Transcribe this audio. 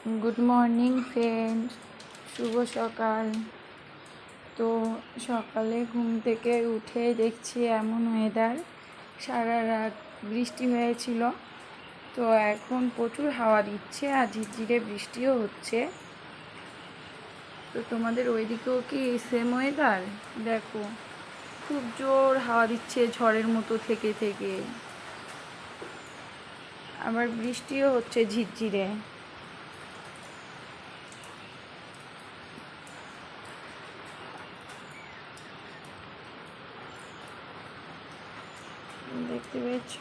Good morning friends, শুভ সকাল। তো সকালে ঘুম থেকে উঠে দেখছি এমন ওয়েদার, সারা রাত বৃষ্টি হয়েছিল, তো এখন প্রচুর হাওয়া দিচ্ছে আর ঝিরঝিরে বৃষ্টিও হচ্ছে। তো তোমাদের ওইদিকেও কি সেম ওয়েদার? দেখো, খুব জোর হাওয়া দিচ্ছে ঝড়ের মতো থেকে থেকে, আবার বৃষ্টিও হচ্ছে ঝিরঝিরে। দেখতে পেয়েছ?